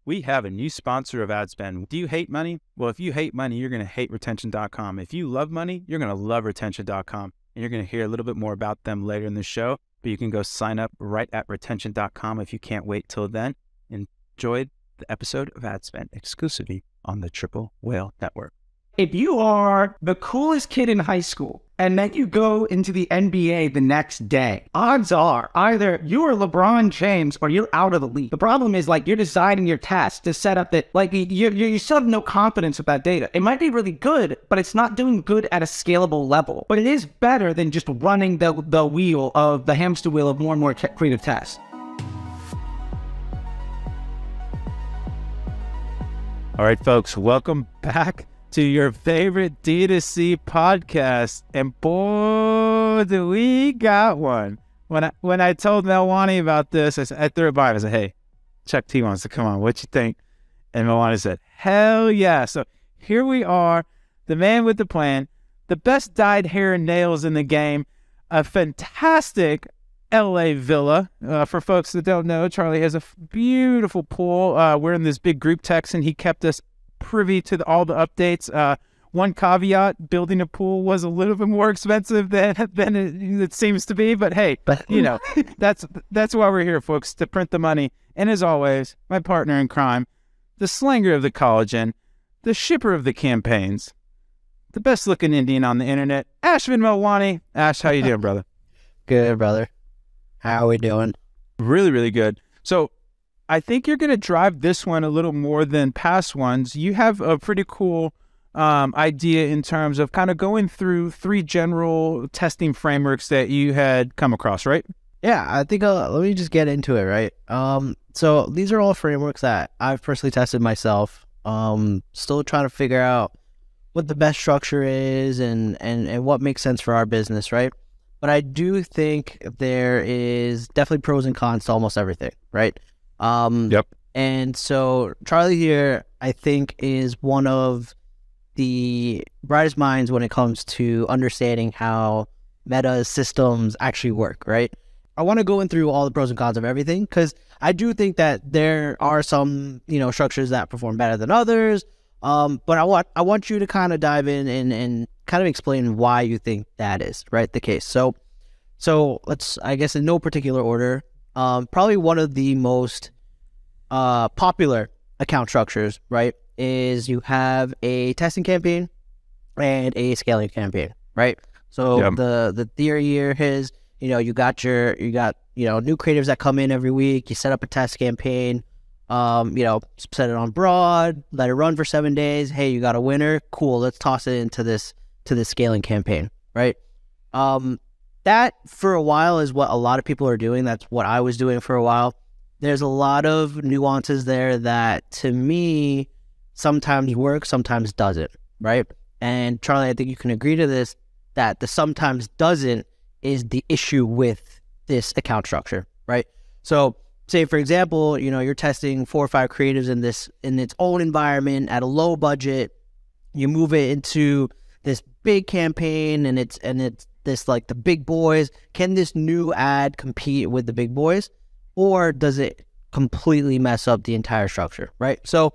We have a new sponsor of Adspend. Do you hate money? Well, if you hate money, you're going to hate retention.com. If you love money, you're going to love retention.com. And you're going to hear a little bit more about them later in the show, but you can go sign up right at retention.com if you can't wait till then. Enjoy the episode of Adspend exclusively on the Triple Whale Network. If you are the coolest kid in high school and then you go into the NBA the next day, odds are either you are LeBron James or you're out of the league. The problem is you're designing your test to set up that you still have no confidence with that data. It might be really good, but it's not doing good at a scalable level. But it is better than just running the hamster wheel of more and more creative tests. All right, folks, welcome back to your favorite D2C podcast. And boy, do we got one. When I told Melwani about this, I threw it by him. I said, hey, Chuck T wants to come on. What you think? And Melwani said, hell yeah. So here we are, the man with the plan, the best dyed hair and nails in the game, a fantastic LA villa. For folks that don't know, Charlie has a beautiful pool. We're in this big group text, and he kept us privy to all the updates. One caveat, building a pool was a little bit more expensive than it seems to be, but hey, that's why we're here, folks, to print the money. And as always, my partner in crime, the slanger of the collagen, the shipper of the campaigns, the best looking Indian on the internet, Ashvin Melwani. Ash, how you doing, brother? Good, brother. How are we doing? Really, really good. So I think you're going to drive this one a little more than past ones. You have a pretty cool idea in terms of kind of going through 3 general testing frameworks that you had come across, right? Yeah, I think let me just get into it, right? So these are all frameworks that I've personally tested myself. Still trying to figure out what the best structure is and what makes sense for our business, right? But I do think there is definitely pros and cons to almost everything, right? Yep. And so Charlie here, I think, is one of the brightest minds when it comes to understanding how meta systems actually work, right? I want to go in through all the pros and cons of everything because I do think that there are some, structures that perform better than others. But I want you to kind of dive in and kind of explain why you think that is, right, the case. So let's, I guess in no particular order, probably one of the most popular account structures, right, is you have a testing campaign and a scaling campaign, right? So yep. The theory here is, you got new creatives that come in every week. You set up a test campaign, set it on broad, let it run for 7 days. Hey, you got a winner. Cool. Let's toss it into this scaling campaign, right? That for a while is what a lot of people are doing. That's what I was doing for a while. There's a lot of nuances there that to me sometimes work, sometimes doesn't, right? And Charlie, I think you can agree to this, that the sometimes doesn't is the issue with this account structure, right? So say, for example, you're testing 4 or 5 creatives in its own environment at a low budget. You move it into this big campaign and it's this the big boys. Can this new ad compete with the big boys, or does it completely mess up the entire structure, right? So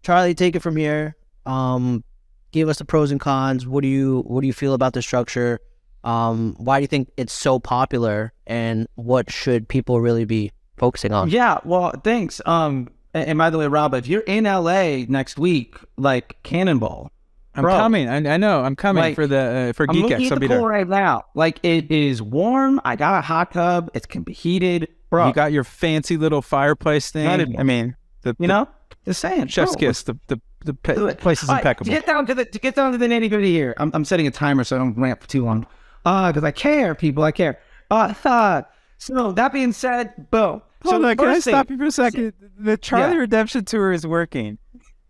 Charlie, take it from here. Give us the pros and cons. What do you feel about the structure? Why do you think it's so popular, and what should people really be focusing on? Yeah, well, thanks. And by the way, Rob, if you're in LA next week, cannonball. I'm coming. I know. I'm coming for for Geek X. I'm looking at the pool right now. It is warm. I got a hot tub. It can be heated. Bro, you got your fancy little fireplace thing. I mean, just saying. Chef's kiss. The place is impeccable. To get down to the nitty gritty here. I'm setting a timer so I don't ramp for too long. Because I care, people. I care. So that being said, boom. So can I stop you for a second? The Charlie Redemption Tour is working.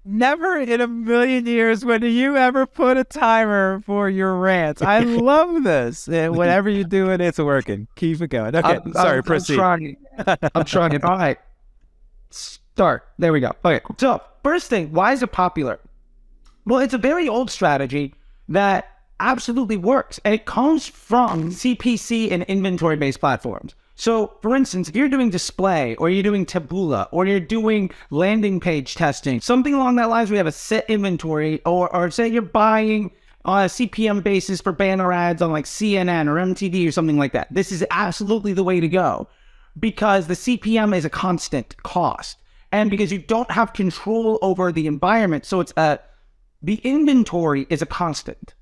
Never in a million years would you ever put a timer for your rants. I love this. Whenever you do it, it's working. Keep it going. Okay, sorry, proceed. I'm trying. All right. Start. There we go. Okay, so first thing, why is it popular? Well, it's a very old strategy that absolutely works, and it comes from CPC and inventory-based platforms. So, for instance, if you're doing display or you're doing taboola or you're doing landing page testing, something along that lines, we have a set inventory, or say you're buying on a CPM basis for banner ads on like CNN or MTV or something like that. This is absolutely the way to go because the CPM is a constant cost and because you don't have control over the environment. So the inventory is a constant.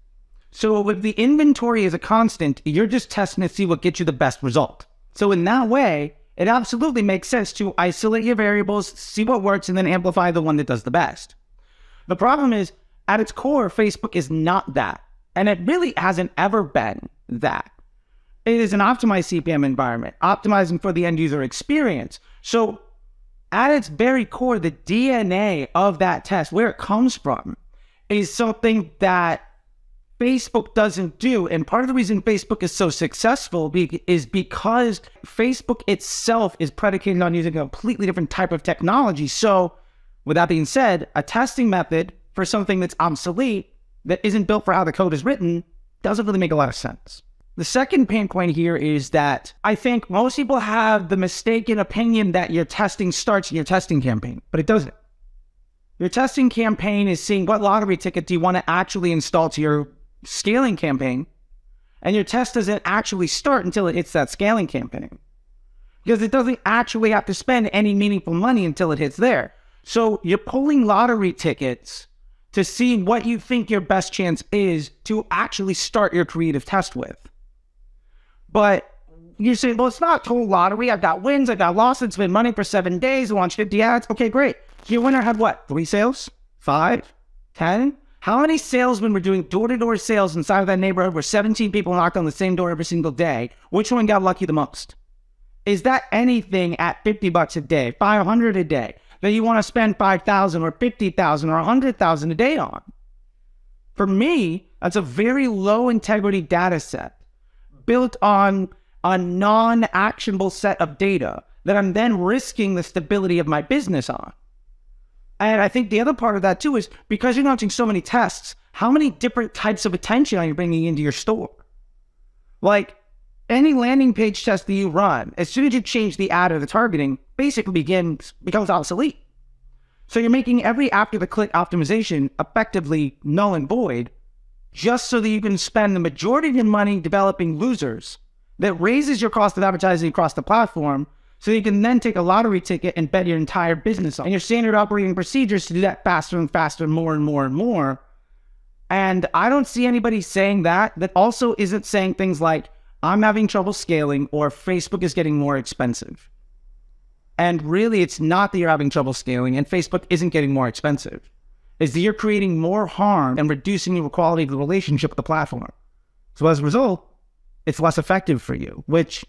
So if the inventory is a constant, you're just testing to see what gets you the best result. So in that way, it absolutely makes sense to isolate your variables, see what works, and then amplify the one that does the best. The problem is, at its core, Facebook is not that. And it really hasn't ever been that. It is an optimized CPM environment, optimizing for the end user experience. So at its very core, the DNA of that test, where it comes from, is something that Facebook doesn't do. And part of the reason Facebook is so successful is because Facebook itself is predicated on using a completely different type of technology. So with that being said, a testing method for something that's obsolete, that isn't built for how the code is written, doesn't really make a lot of sense. The second pain point here is that I think most people have the mistaken opinion that your testing starts in your testing campaign, but it doesn't. Your testing campaign is seeing what lottery ticket do you want to actually install to your scaling campaign, and your test doesn't actually start until it hits that scaling campaign because it doesn't actually have to spend any meaningful money until it hits there. So you're pulling lottery tickets to see what you think your best chance is to actually start your creative test with. But you're saying, well, it's not total lottery. I've got wins, I've got losses, spent money for 7 days, launched 50 ads. Okay, great. Your winner had what? 3 sales? 5? 10? How many salesmen were doing door-to-door sales inside of that neighborhood where 17 people knocked on the same door every single day? Which one got lucky the most? Is that anything at $50 a day, $500 a day, that you want to spend $5,000 or $50,000 or $100,000 a day on? For me, that's a very low integrity data set built on a non-actionable set of data that I'm then risking the stability of my business on. And I think the other part of that too is because you're launching so many tests, how many different types of attention are you bringing into your store? Like any landing page test that you run, as soon as you change the ad or the targeting, basically becomes obsolete. So you're making every after the click optimization effectively null and void just so that you can spend the majority of your money developing losers that raises your cost of advertising across the platform. So you can then take a lottery ticket and bet your entire business on. And your standard operating procedures to do that faster and faster, more and more and more. And I don't see anybody saying that also isn't saying things like, I'm having trouble scaling or Facebook is getting more expensive. And really, it's not that you're having trouble scaling and Facebook isn't getting more expensive. It's that you're creating more harm and reducing the quality of the relationship with the platform. So as a result, it's less effective for you, which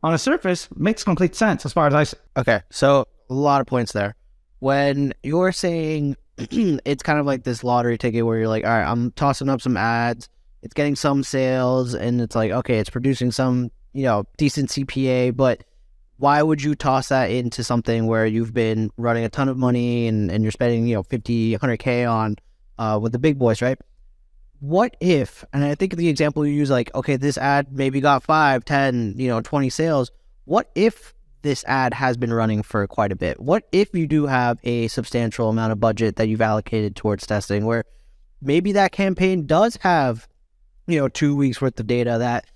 on a surface makes complete sense as far as I see. Okay, so a lot of points there. When you're saying it's kind of like this lottery ticket where you're like, all right, I'm tossing up some ads, it's getting some sales, and it's like, okay, it's producing some, decent CPA, but why would you toss that into something where you've been running a ton of money and you're spending, 50, 100K on with the big boys, right? What if, and I think the example you use, like, okay, this ad maybe got 5, 10, 20 sales. What if this ad has been running for quite a bit? What if you do have a substantial amount of budget that you've allocated towards testing where maybe that campaign does have, 2 weeks worth of data that,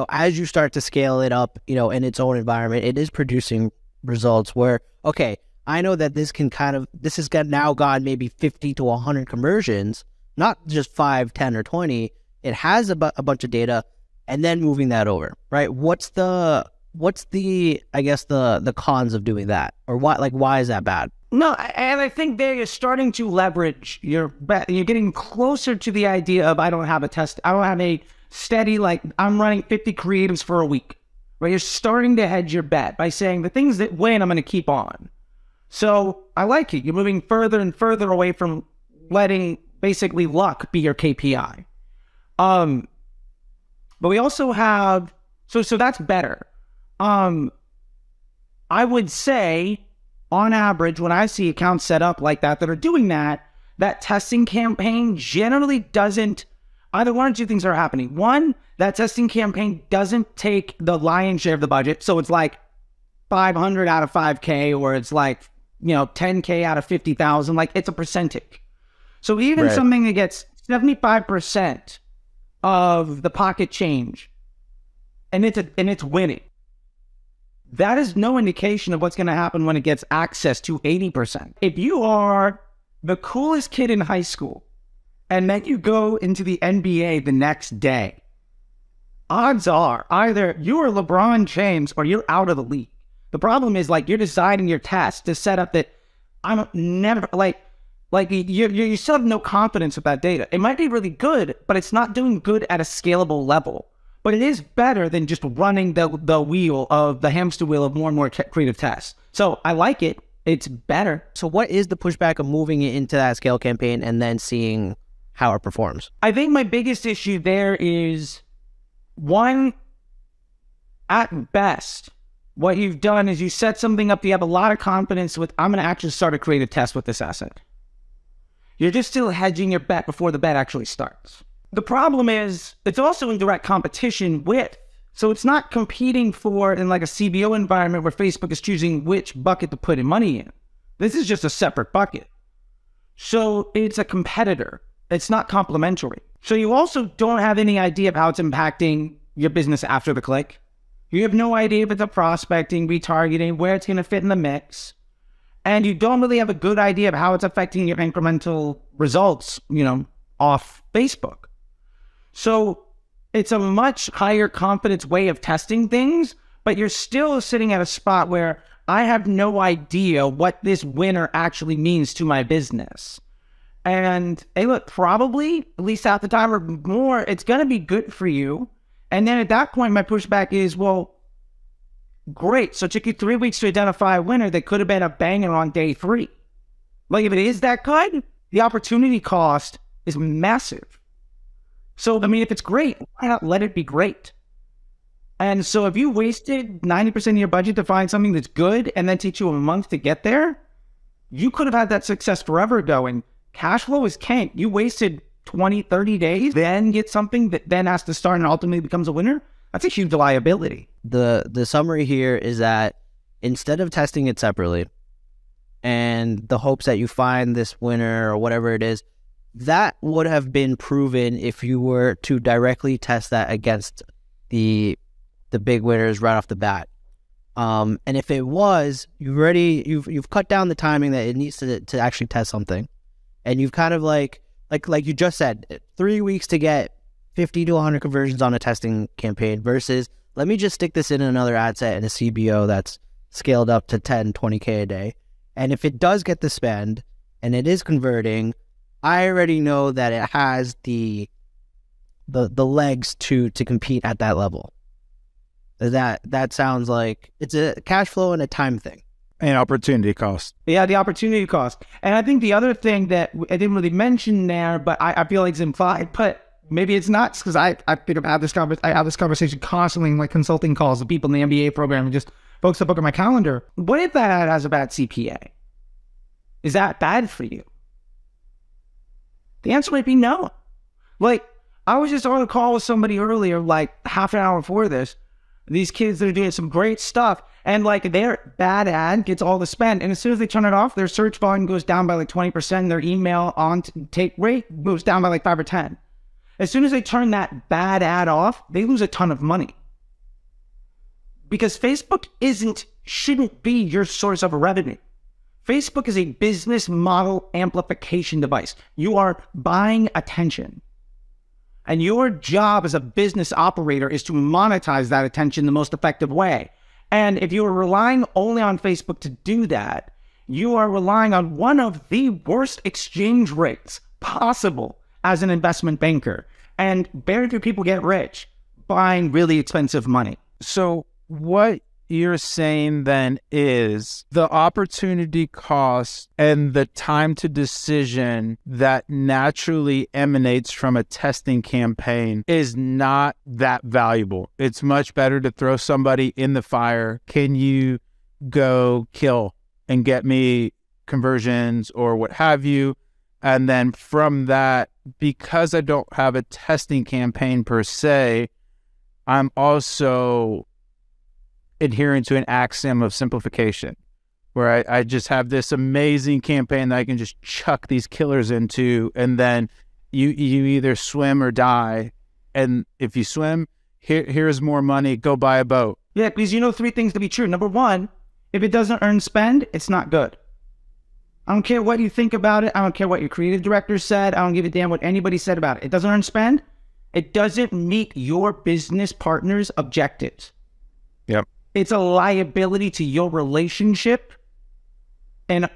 as you start to scale it up, in its own environment, it is producing results where, okay, I know that this has now gone maybe 50 to 100 conversions, not just 5, 10, or 20. It has a bunch of data, and then moving that over, right? What's the I guess the cons of doing that, or why is that bad? No, and I think there you're starting to leverage you're getting closer to the idea of I don't have a steady, like I'm running 50 creatives for a week, right? You're starting to hedge your bet by saying the things that win, I'm going to keep on. So I like it. You're moving further and further away from letting basically luck be your KPI. But we also have, so that's better. I would say on average, when I see accounts set up like that are doing that testing campaign generally doesn't, either one or two things are happening. One, that testing campaign doesn't take the lion's share of the budget. So it's like 500 out of 5K, or it's like, 10K out of 50,000. Like, it's a percentage. So even something that gets 75% of the pocket change, and it's winning, that is no indication of what's going to happen when it gets access to 80%. If you are the coolest kid in high school, and then you go into the NBA the next day, odds are either you are LeBron James or you're out of the league. The problem is, like, you're designing your test to set up that I'm never, you still have no confidence with that data. It might be really good, but it's not doing good at a scalable level. But it is better than just running the hamster wheel of more and more creative tests. So I like it. It's better. So what is the pushback of moving it into that scale campaign and then seeing how it performs? I think my biggest issue there is, one, at best, what you've done is you set something up you have a lot of confidence with. I'm going to actually start a creative test with this asset. You're just still hedging your bet before the bet actually starts. The problem is it's also in direct competition with, so it's not competing for in like a CBO environment where Facebook is choosing which bucket to put in money in. This is just a separate bucket. So it's a competitor. It's not complementary. So you also don't have any idea of how it's impacting your business after the click. You have no idea if it's a prospecting, retargeting, where it's going to fit in the mix. And you don't really have a good idea of how it's affecting your incremental results, off Facebook. So it's a much higher confidence way of testing things, but you're still sitting at a spot where I have no idea what this winner actually means to my business. And hey, look, probably, at least at the time or more, it's going to be good for you. And then at that point, my pushback is, well, great. So it took you 3 weeks to identify a winner that could have been a banger on day 3. Like, if it is that good, the opportunity cost is massive. So, I mean, if it's great, why not let it be great? And so if you wasted 90% of your budget to find something that's good and then takes you a month to get there, you could have had that success forever ago. And cash flow is king. You wasted 20, 30 days, then get something that then has to start and ultimately becomes a winner. That's a huge liability. The summary here is that instead of testing it separately and the hopes that you find this winner or whatever it is, that would have been proven if you were to directly test that against the big winners right off the bat. And if it was, you've cut down the timing that it needs to actually test something. And you've kind of like you just said, 3 weeks to get 50 to 100 conversions on a testing campaign versus let me just stick this in another ad set in a CBO that's scaled up to 10, 20K a day. And if it does get the spend and it is converting, I already know that it has the legs to compete at that level. That sounds like it's a cash flow and a time thing. And opportunity cost. Yeah, the opportunity cost. And I think the other thing that I didn't really mention there, but I feel like it's implied, but maybe it's not, because I have this conversation constantly in like consulting calls with people in the MBA program and just folks that book on my calendar. What if that ad has a bad CPA? Is that bad for you? The answer might be no. Like, I was just on a call with somebody earlier, like half an hour before this. These kids that are doing some great stuff, and like their bad ad gets all the spend, and as soon as they turn it off, their search volume goes down by like 20%, their email on take rate moves down by like 5 or 10. As soon as they turn that bad ad off, they lose a ton of money. Because Facebook shouldn't be your source of revenue. Facebook is a business model amplification device. You are buying attention. And your job as a business operator is to monetize that attention the most effective way. And if you are relying only on Facebook to do that, you are relying on one of the worst exchange rates possible as an investment banker. And very few people get rich buying really expensive money. So what you're saying then is the opportunity cost and the time to decision that naturally emanates from a testing campaign is not that valuable. It's much better to throw somebody in the fire. Can you go kill and get me conversions or what have you? And then from that, because I don't have a testing campaign per se, I'm also adhering to an axiom of simplification, where I just have this amazing campaign that I can just chuck these killers into, and then you either swim or die. And if you swim, here's more money, go buy a boat. Yeah, because you know 3 things to be true. Number 1, if it doesn't earn spend, it's not good. I don't care what you think about it. I don't care what your creative director said. I don't give a damn what anybody said about it. It doesn't earn spend. It doesn't meet your business partner's objectives. Yep. It's a liability to your relationship and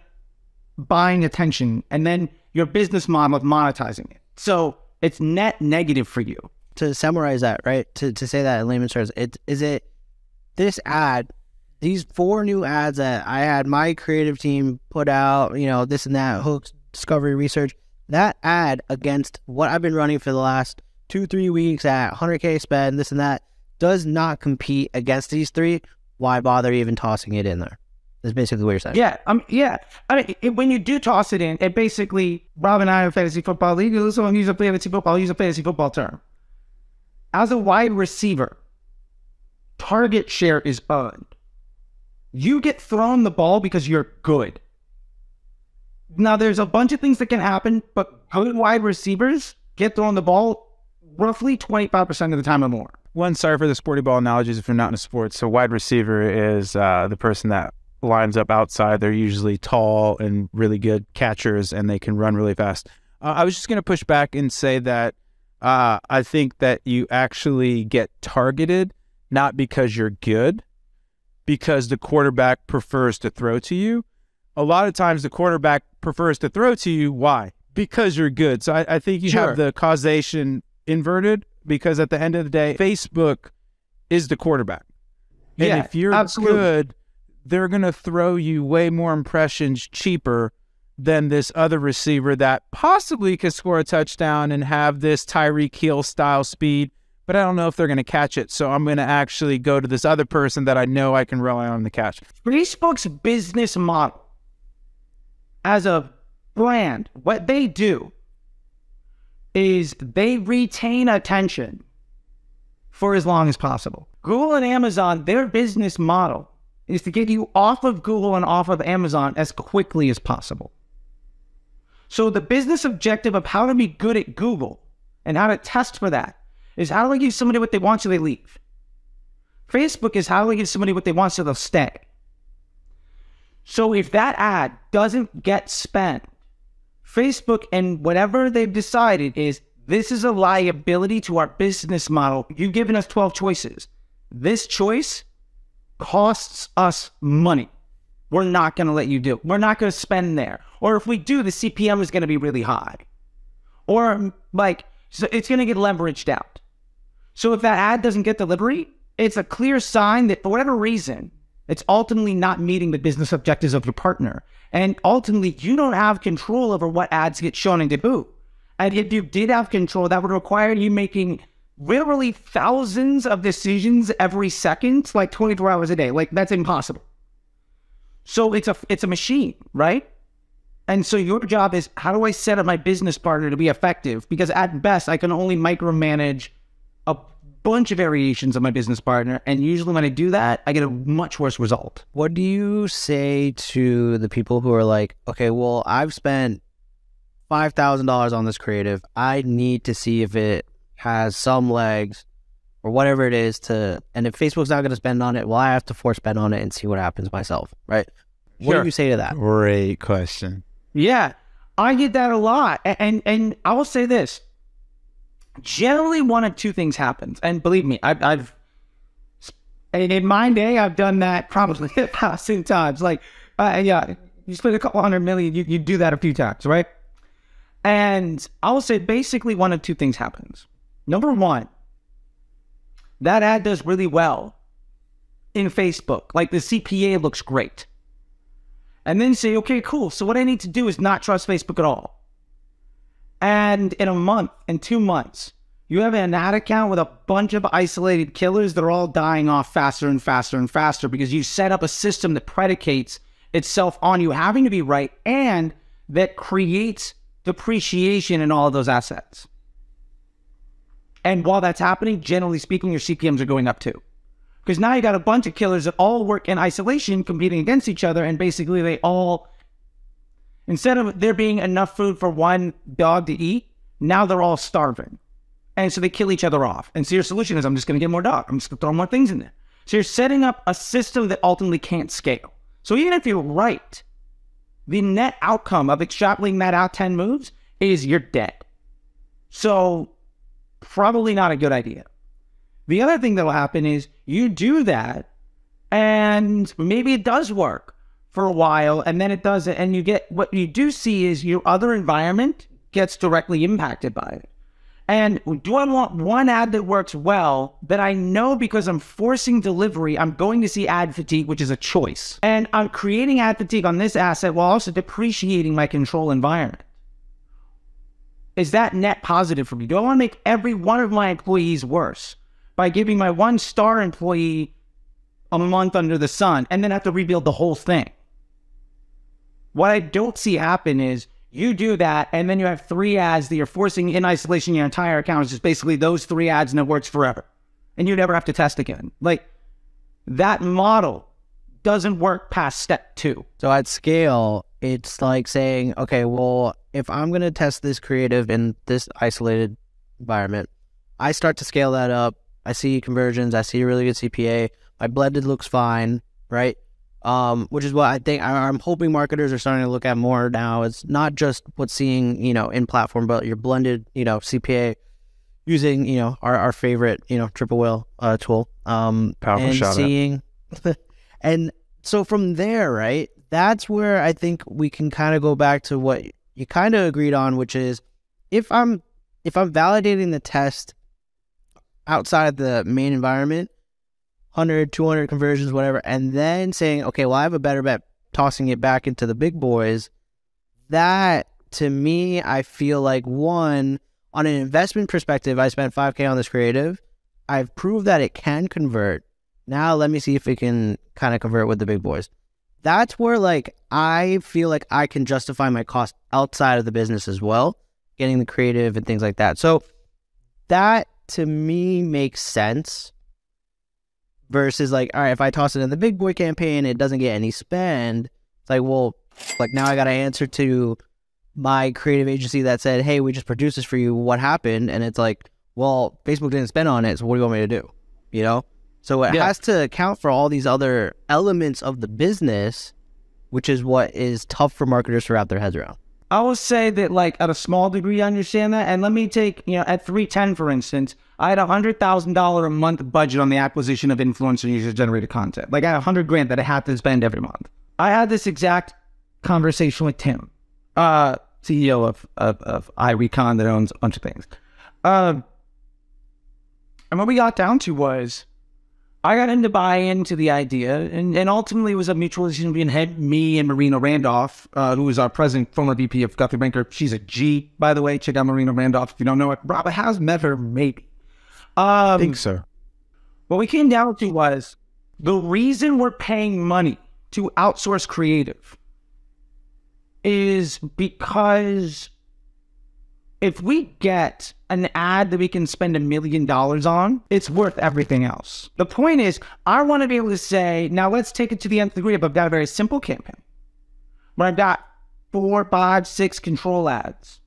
buying attention, and then your business model of monetizing it. So it's net negative for you. To summarize that, right? To say that in layman's terms, this ad, these 4 new ads that I had my creative team put out, this and that, hooks, discovery, research, that ad against what I've been running for the last 2-3 weeks at 100K spend, this and that, does not compete against these 3. Why bother even tossing it in there? That's basically what you're saying. Yeah. I mean, when you do toss it in, it basically, Rob and I are fantasy football league. So use a fantasy football, use a fantasy football term. As a wide receiver, target share is earned. You get thrown the ball because you're good. Now, there's a bunch of things that can happen, but good wide receivers get thrown the ball roughly 25% of the time or more. Sorry for the sporty ball analogies if you're not in sports. So wide receiver is the person that lines up outside. They're usually tall and really good catchers, and they can run really fast. I was just going to push back and say that I think that you actually get targeted not because you're good, because the quarterback prefers to throw to you. A lot of times the quarterback prefers to throw to you. Why? Because you're good. So I think you have the causation inverted, because at the end of the day, Facebook is the quarterback. And if you're good, they're going to throw you way more impressions cheaper than this other receiver that possibly could score a touchdown and have this Tyreek Hill style speed, but I don't know if they're going to catch it. So I'm going to actually go to this other person that I know I can rely on to catch. Facebook's business model as a brand, what they do is they retain attention for as long as possible. Google and Amazon, their business model is to get you off of Google and off of Amazon as quickly as possible. So the business objective of how to be good at Google and how to test for that is, how do I give somebody what they want so they leave? Facebook is, how do I give somebody what they want so they'll stay? So if that ad doesn't get spent, Facebook and whatever they've decided is, this is a liability to our business model. You've given us 12 choices. This choice costs us money. We're not going to let you do it. We're not going to spend there. Or if we do, the CPM is going to be really high. Or so it's going to get leveraged out. So if that ad doesn't get delivery, it's a clear sign that for whatever reason, it's ultimately not meeting the business objectives of your partner. And ultimately, you don't have control over what ads get shown and debut. And if you did have control, that would require you making literally thousands of decisions every second, 24 hours a day. That's impossible. So it's a machine, right? And so your job is, how do I set up my business partner to be effective? Because at best, I can only micromanage a bunch of variations of my business partner. And usually when I do that, I get a much worse result. What do you say to the people who are like, okay, well, I've spent $5,000 on this creative. I need to see if it has some legs or whatever it is and if Facebook's not going to spend on it, well, I have to force spend on it and see what happens myself, right? What do you say to that? Great question. Yeah, I get that a lot. And I will say this. Generally, one of 2 things happens. And believe me, I've in my day, I've done that probably 1,000 times. You spend a couple $100 million, you do that a few times, right? And I will say basically one of 2 things happens. Number 1, that ad does really well in Facebook. The CPA looks great. And then say, okay, cool. So what I need to do is not trust Facebook at all. And in a month, in 2 months, you have an ad account with a bunch of isolated killers that are all dying off faster and faster and faster because you set up a system that predicates itself on you having to be right and that creates depreciation in all of those assets. And while that's happening, generally speaking, your CPMs are going up too. Because now you got a bunch of killers that all work in isolation, competing against each other, and basically they all, instead of there being enough food for one dog to eat, now they're all starving. And so they kill each other off. And so your solution is, I'm just going to get more dogs. I'm just going to throw more things in there. So you're setting up a system that ultimately can't scale. So even if you're right, the net outcome of extrapolating that out 10 moves is you're dead. So probably not a good idea. The other thing that will happen is you do that and maybe it does work for a while and then it doesn't. And you get, what you do see is your other environment gets directly impacted by it. And do I want one ad that works well that I know because I'm forcing delivery, I'm going to see ad fatigue, which is a choice. And I'm creating ad fatigue on this asset while also depreciating my control environment. Is that net positive for me? Do I want to make every one of my employees worse by giving my 1-star employee a month under the sun and then have to rebuild the whole thing? What I don't see happen is you do that, and then you have 3 ads that you're forcing in isolation. Your entire account is just basically those 3 ads, and it works forever. And you never have to test again. Like, that model doesn't work past step 2. So at scale, it's like saying, okay, well, if I'm going to test this creative in this isolated environment, I start to scale that up. I see conversions. I see a really good CPA. My blended looks fine, right? Which is what I think I'm hoping marketers are starting to look at more now. It's not just what's seeing, in platform, but your blended, CPA using, our favorite, triple whale tool. Powerful and shout seeing, and so from there, right, that's where I think we can kind of go back to what you kind of agreed on, which is if I'm validating the test outside of the main environment, 100, 200 conversions, whatever, and then saying, okay, well, I have a better bet tossing it back into the big boys. That, to me, I feel like, one, on an investment perspective, I spent $5K on this creative. I've proved that it can convert. Now let me see if it can kind of convert with the big boys. That's where, I feel like I can justify my cost outside of the business as well, getting the creative and things like that. So that, to me, makes sense. Versus all right, if I toss it in the big boy campaign, it doesn't get any spend. It's like, well, now I got to answer to my creative agency that said, hey, we just produced this for you. What happened? And it's like, well, Facebook didn't spend on it. So what do you want me to do? So it has to account for all these other elements of the business, which is what is tough for marketers to wrap their heads around. I will say that, at a small degree, I understand that. And let me take, at 310, for instance, I had $100,000 a month budget on the acquisition of influencer user-generated content. I had $100,000 that I had to spend every month. I had this exact conversation with Tim, CEO of iRecon that owns a bunch of things. And what we got down to was, I got him to buy into the idea, and ultimately it was a mutual decision between me and Marina Randolph, who is our present former VP of Guthrie Banker. She's a G, by the way. Check out Marina Randolph if you don't know it. Rob has met her, maybe. I think so. What we came down to was the reason we're paying money to outsource creative is because if we get an ad that we can spend $1 million on, it's worth everything else. The point is, I want to be able to say, now let's take it to the nth degree. I've got a very simple campaign where I've got 4, 5, 6 control ads.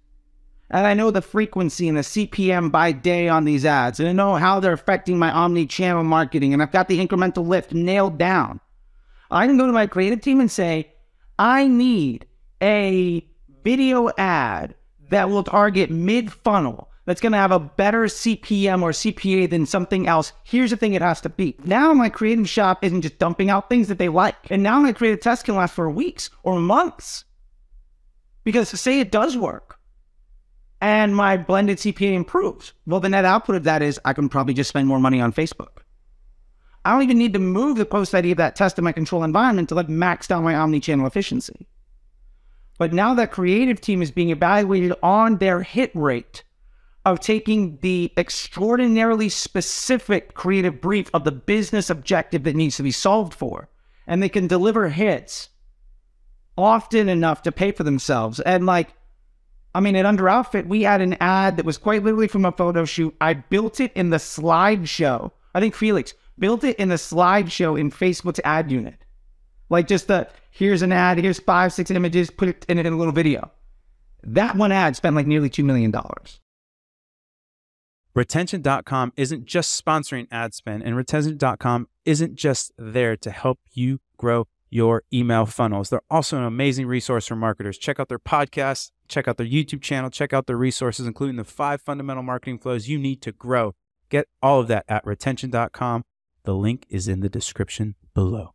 And I know the frequency and the CPM by day on these ads. And I know how they're affecting my omni-channel marketing. And I've got the incremental lift nailed down. I can go to my creative team and say, I need a video ad that will target mid-funnel, that's going to have a better CPM or CPA than something else. Here's the thing it has to be. Now my creative shop isn't just dumping out things that they like. And now my creative test can last for weeks or months. Because say it does work and my blended CPA improves. Well, the net output of that is I can probably just spend more money on Facebook. I don't even need to move the post ID of that test in my control environment to max down my omni-channel efficiency. But now that creative team is being evaluated on their hit rate of taking the extraordinarily specific creative brief of the business objective that needs to be solved for. And they can deliver hits often enough to pay for themselves. And at Under Outfit, we had an ad that was quite literally from a photo shoot. I built it in the slideshow. I think Felix built it in a slideshow in Facebook's ad unit. Like just here's an ad, here's 5, 6 images, put it in a little video. That one ad spent like nearly $2 million. Retention.com isn't just sponsoring Adspend, and Retention.com isn't just there to help you grow your email funnels. They're also an amazing resource for marketers. Check out their podcasts, check out their YouTube channel, check out their resources, including the 5 fundamental marketing flows you need to grow. Get all of that at Retention.com. The link is in the description below.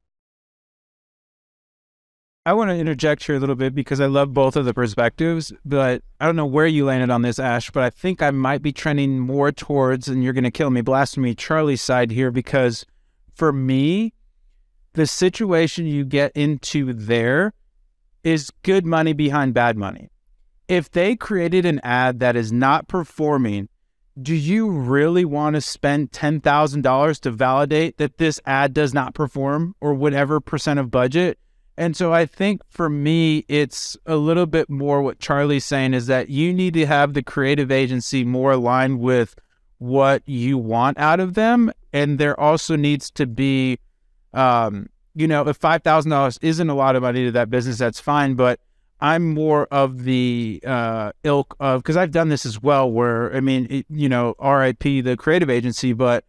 I want to interject here a little bit because I love both of the perspectives, but I don't know where you landed on this, Ash, but I think I might be trending more towards, and you're going to kill me, blasphemy, Charlie's side here, because for me, the situation you get into there is good money behind bad money. If they created an ad that is not performing, do you really want to spend $10,000 to validate that this ad does not perform or whatever percent of budget? And so I think for me, it's a little bit more what Charlie's saying is that you need to have the creative agency more aligned with what you want out of them. And there also needs to be, if $5,000 isn't a lot of money to that business, that's fine. But I'm more of the ilk of, because I've done this as well, where, RIP, the creative agency, but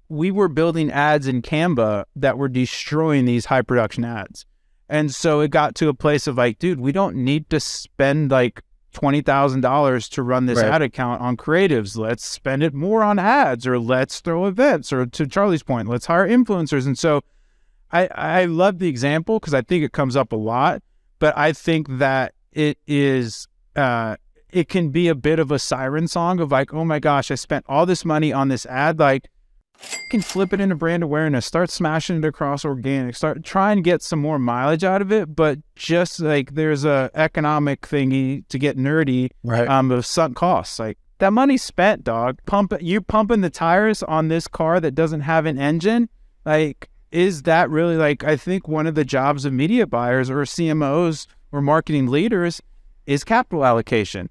we were building ads in Canva that were destroying these high production ads. And so it got to a place of like, dude, we don't need to spend like $20,000 to run this ad account on creatives. Let's spend it more on ads, or let's throw events, or to Charlie's point, let's hire influencers. And so I love the example because I think it comes up a lot, but I think that it is, it can be a bit of a siren song of like, oh my gosh, I spent all this money on this ad. Like, can flip it into brand awareness, start smashing it across organic, start trying to get some more mileage out of it. But just like there's a economic thingy to get nerdy, of sunk costs. Like that money spent, dog. You pumping the tires on this car that doesn't have an engine. Like, is that really like, I think one of the jobs of media buyers or CMOs or marketing leaders is capital allocation.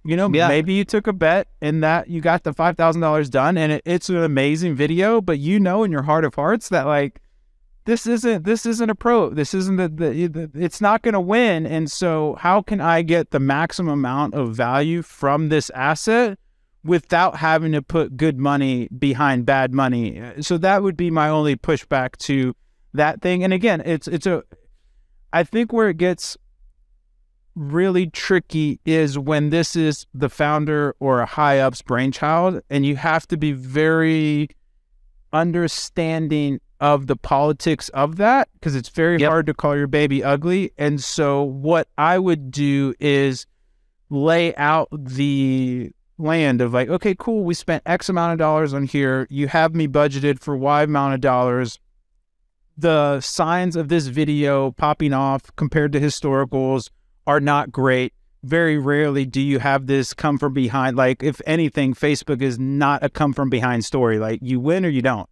Maybe you took a bet in that you got the $5,000 done, and it's an amazing video, but in your heart of hearts that like, this isn't a pro. This isn't it's not going to win. And so how can I get the maximum amount of value from this asset without having to put good money behind bad money? So that would be my only pushback to that thing. And again, I think where it gets really tricky is when this is the founder or a high up's brainchild, and you have to be very understanding of the politics of that, because it's very hard to call your baby ugly. And so what I would do is lay out the land of like, okay, cool, we spent X amount of dollars on here, you have me budgeted for Y amount of dollars. The signs of this video popping off compared to historicals are not great. Very rarely do you have this come from behind. Like, if anything, Facebook is not a come from behind story. Like, you win or you don't.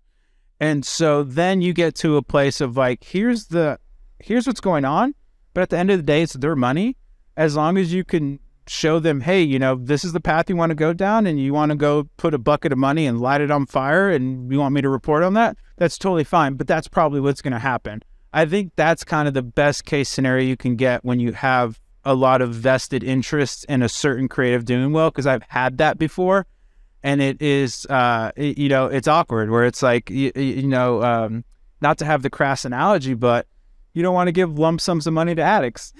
And so then you get to a place of like, here's what's going on. But at the end of the day, it's their money. As long as you can show them, hey, this is the path you want to go down, and you want to go put a bucket of money and light it on fire, and you want me to report on that, that's totally fine. But that's probably what's going to happen. I think that's kind of the best case scenario you can get when you have a lot of vested interests in a certain creative doing well, because I've had that before, and it is, it's awkward where it's like, not to have the crass analogy, but you don't want to give lump sums of money to addicts.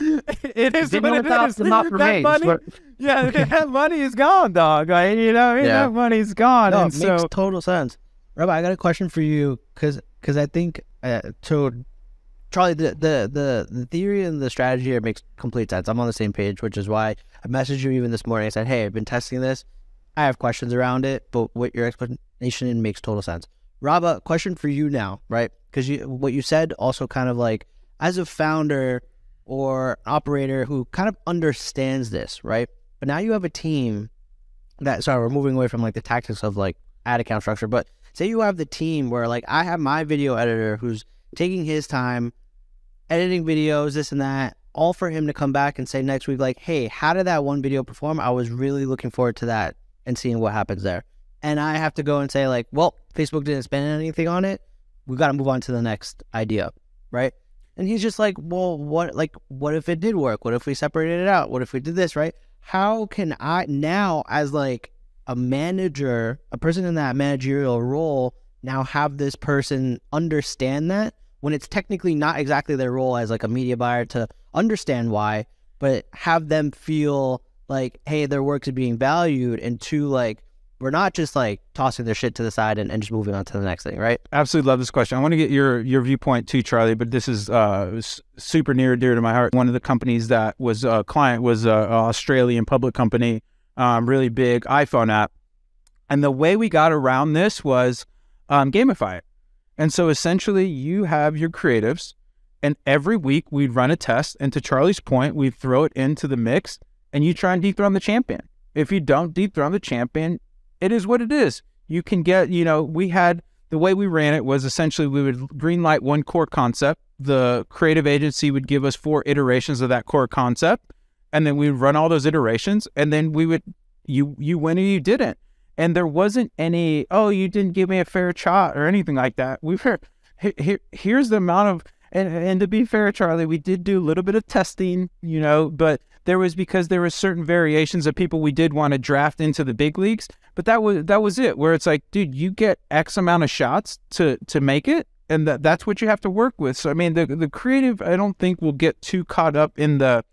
It is what it is. That money is gone, dog. That money's gone. No, and it makes total sense. Rabbi, I got a question for you, because I think Charlie, the theory and the strategy here makes complete sense. I'm on the same page, which is why I messaged you even this morning. I said, hey, I've been testing this. I have questions around it, but what your explanation makes total sense. Rabba, question for you now, right? Because what you said also kind of like, as a founder or operator who kind of understands this, right? But now you have a team sorry, we're moving away from like the tactics of like ad account structure, but say you have the team where like I have my video editor who's taking his time, editing videos, this and that, all for him to come back and say next week, like, hey, how did that one video perform? I was really looking forward to that and seeing what happens there. and I have to go and say like, well, Facebook didn't spend anything on it. We got to move on to the next idea, right? And he's just like, well, what if it did work? What if we separated it out? What if we did this, right? How can I now, as like a manager, a person in that managerial role, now have this person understand that when it's technically not exactly their role as like a media buyer to understand why, but have them feel like, hey, their work is being valued, and two, like, we're not just like tossing their shit to the side and just moving on to the next thing, right? Absolutely love this question. I want to get your viewpoint too, Charlie, but this is super near and dear to my heart. One of the companies that was a client was an Australian public company, really big iPhone app. And the way we got around this was gamify it. And so essentially you have your creatives, and every week we'd run a test. And to Charlie's point, we throw it into the mix and you try and dethrone the champion. If you don't dethrone the champion, it is what it is. You can get, we had, the way we ran it was essentially we would greenlight one core concept. The creative agency would give us 4 iterations of that core concept. And then we'd run all those iterations. And then we would, you win or you didn't. And there wasn't any, oh, you didn't give me a fair shot or anything like that. We were, here's the amount of, and to be fair, Charlie, we did do a little bit of testing, but there was, because there were certain variations of people we did want to draft into the big leagues. But that was it, where it's like, dude, you get X amount of shots to make it, and that's what you have to work with. So, I mean, the creative, I don't think will get too caught up in the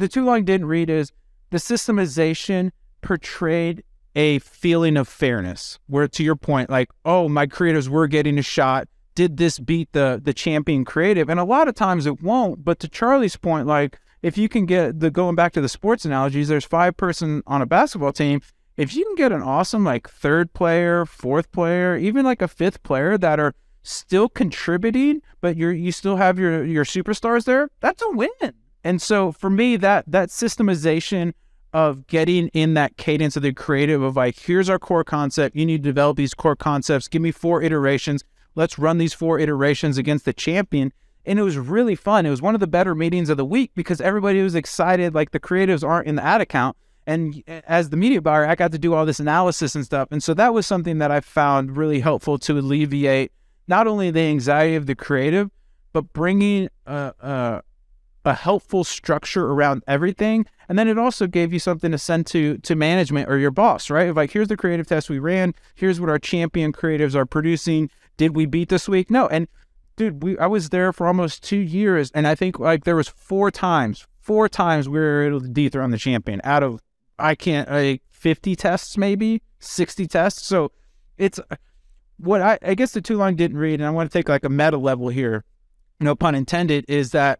too long didn't read is the systemization portrayed a feeling of fairness, where to your point, like, oh, my creatives were getting a shot. Did this beat the champion creative? And a lot of times it won't. But to Charlie's point, like, if you can get going back to the sports analogies, there's 5 person on a basketball team. If you can get an awesome like 3rd player, 4th player, even like a 5th player that are still contributing, but you still have your superstars there, that's a win. And so for me, that systemization of getting in that cadence of the creative of like, here's our core concept. You need to develop these core concepts. Give me 4 iterations. Let's run these 4 iterations against the champion. And it was really fun. It was one of the better meetings of the week because everybody was excited. Like, the creatives aren't in the ad account. And as the media buyer, I got to do all this analysis and stuff. And so that was something that I found really helpful to alleviate not only the anxiety of the creative, but bringing a helpful structure around everything. And then it also gave you something to send to management or your boss, right? Like, here's the creative test we ran. Here's what our champion creatives are producing. Did we beat this week? No. And dude, I was there for almost 2 years. And I think like there was 4 times we were able to dethrone the champion out of, 50 tests, maybe 60 tests. So it's what I guess the too long didn't read. And I want to take like a meta level here, no pun intended, is that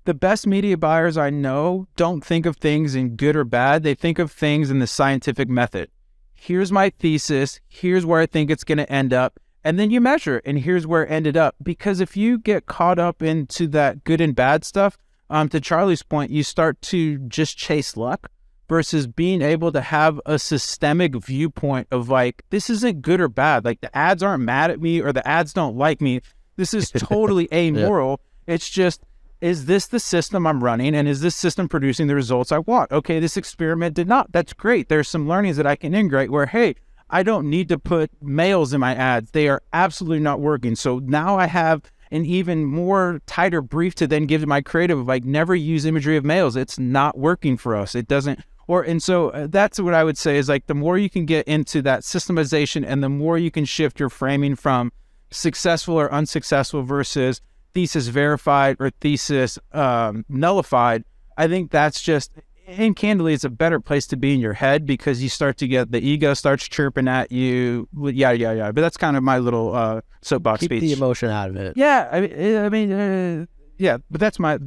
the best media buyers I know don't think of things in good or bad. They think of things in the scientific method. Here's my thesis. Here's where I think it's going to end up. And then you measure, and here's where it ended up. Because if you get caught up into that good and bad stuff, to Charlie's point, you start to just chase luck versus being able to have a systemic viewpoint of like, this isn't good or bad. Like, the ads aren't mad at me or the ads don't like me. This is totally amoral. Yeah. It's just, is this the system I'm running? And is this system producing the results I want? Okay, this experiment did not. That's great. There's some learnings that I can integrate where, hey, I don't need to put males in my ads. They are absolutely not working. So now I have an even more tighter brief to then give to my creative of like, never use imagery of males. It's not working for us. It doesn't. And so that's what I would say is like, the more you can get into that systemization and the more you can shift your framing from successful or unsuccessful versus thesis verified or thesis nullified, I think that's just, and candidly, it's a better place to be in your head because you start to get, the ego starts chirping at you, yeah. But that's kind of my little soapbox speech. Keep the emotion out of it. Yeah, I mean, yeah, but that's my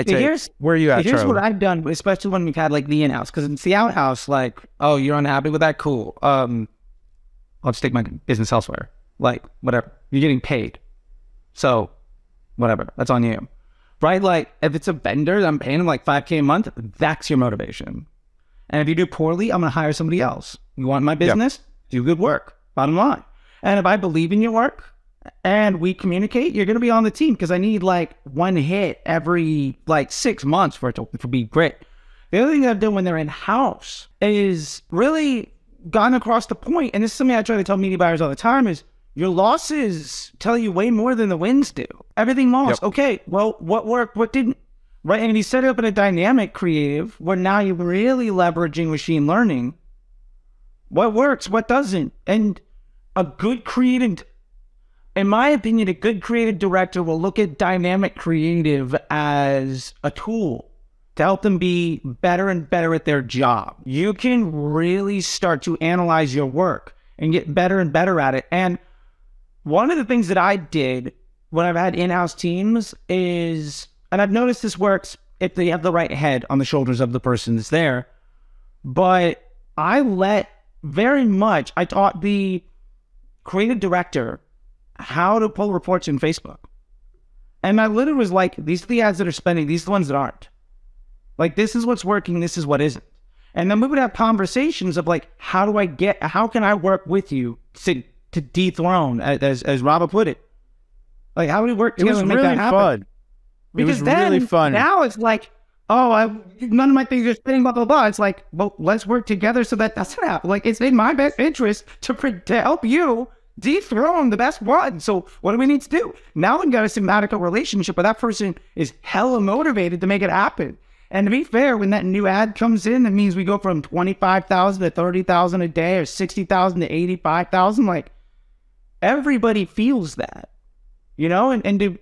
take. Where are you at, here's Charlie? What I've done, especially when we've had like the in-house, because it's the out-house, like, oh, you're unhappy with that? Cool. I'll just take my business elsewhere. Like, whatever. You're getting paid. So, whatever. That's on you. Right? Like, if it's a vendor that I'm paying them like $5K a month, that's your motivation. And if you do poorly, I'm going to hire somebody else. You want my business? Do good work. Bottom line. And if I believe in your work and we communicate, you're going to be on the team because I need like one hit every like 6 months for it to be great. The other thing I've done when they're in-house is really gotten across the point, and this is something I try to tell media buyers all the time, is your losses tell you way more than the wins do. Everything lost. Yep. Okay, well, what worked, what didn't? Right, and you set it up in a dynamic creative where now you're really leveraging machine learning. What works, what doesn't? And a good creative, in my opinion, a good creative director will look at dynamic creative as a tool to help them be better and better at their job. You can really start to analyze your work and get better and better at it. And one of the things that I did when I've had in-house teams is, and I've noticed this works if they have the right head on the shoulders of the person that's there, but I taught the creative director how to pull reports in Facebook. And I literally was like, these are the ads that are spending, these are the ones that aren't. Like, this is what's working, this is what isn't. And then we would have conversations of like, how can I work with you to dethrone, as Robert put it? Like, how do we work together to make that happen? Fun. Because it was really fun. Now it's like, none of my things are spinning, blah, blah, blah. It's like, well, let's work together so that doesn't happen. Like, it's in my best interest to help you dethrone the best one. So what do we need to do? Now we've got a symbiotic relationship where that person is hella motivated to make it happen. And to be fair, when that new ad comes in, that means we go from 25,000 to 30,000 a day, or 60,000 to 85,000. Like, everybody feels that. You know, and to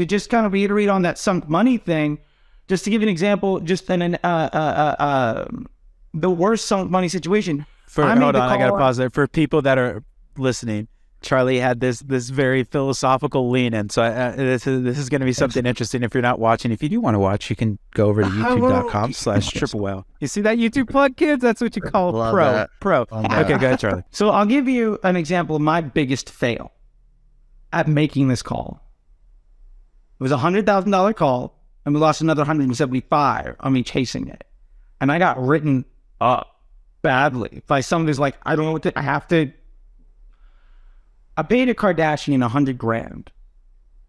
just kind of reiterate on that sunk money thing, just to give an example, just the worst sunk money situation. Hold on, I gotta pause there. For people that are listening, Charlie had this very philosophical lean in. So this is going to be something interesting. If you're not watching, if you do want to watch, you can go over to youtube.com/triplewhale. You see that YouTube plug, kids? That's what you call pro. Okay, go ahead, Charlie. So I'll give you an example of my biggest fail at making this call. It was a $100,000 call, and we lost another $175 on me chasing it. And I got written up badly by someone who's like, I don't know what to, I paid a Kardashian $100,000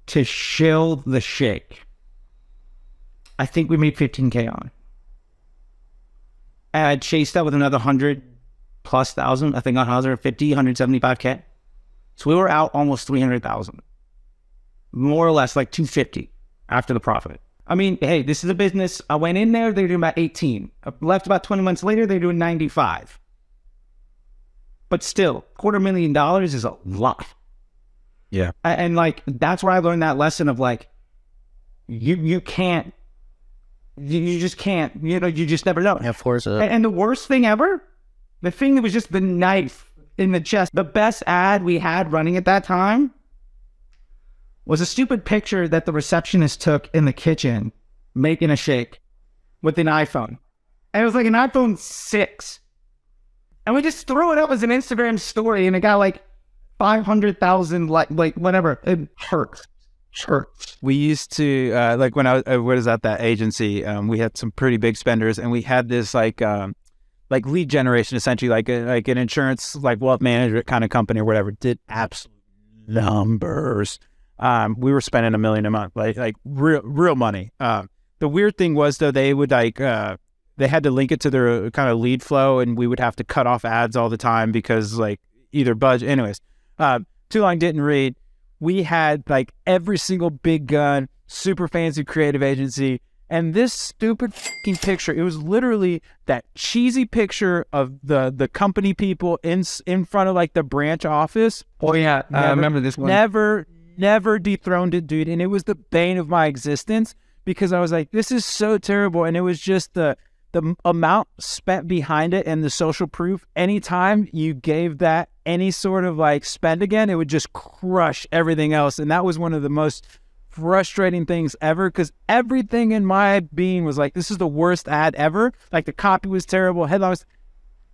to shill the shake. I think we made $15K on it. And I chased that with another $100,000+. I think on $175K. So we were out almost $300,000, more or less like $250 after the profit. I mean, hey, this is a business. I went in there, they were doing about 18. I left about 20 months later, they're doing 95. But still, $250,000 is a lot. Yeah. And like, that's where I learned that lesson of like, you just can't, you just never know. Yeah, of course. And the worst thing ever, the thing that was just the knife in the chest, the best ad we had running at that time was a stupid picture that the receptionist took in the kitchen making a shake with an iPhone. And it was like an iPhone 6. And we just threw it up as an Instagram story, and it got like 500,000 like whatever. It hurts. We used to like when I was at that agency, we had some pretty big spenders, and we had this like lead generation, essentially like an insurance, like wealth management kind of company or whatever, did absolute numbers. We were spending $1 million a month, like real money. The weird thing was though, they would they had to link it to their kind of lead flow, and we would have to cut off ads all the time because like either budget. Anyways, too long didn't read. We had like every single big gun, super fancy creative agency. And this stupid fucking picture, it was literally that cheesy picture of the company people in front of like the branch office. Oh yeah, I remember this one. Never dethroned it, dude. And it was the bane of my existence because I was like, this is so terrible. And it was just the amount spent behind it and the social proof. Anytime you gave that any sort of like spend again, it would just crush everything else. And that was one of the most frustrating things ever, because everything in my being was like, this is the worst ad ever. Like the copy was terrible, headline was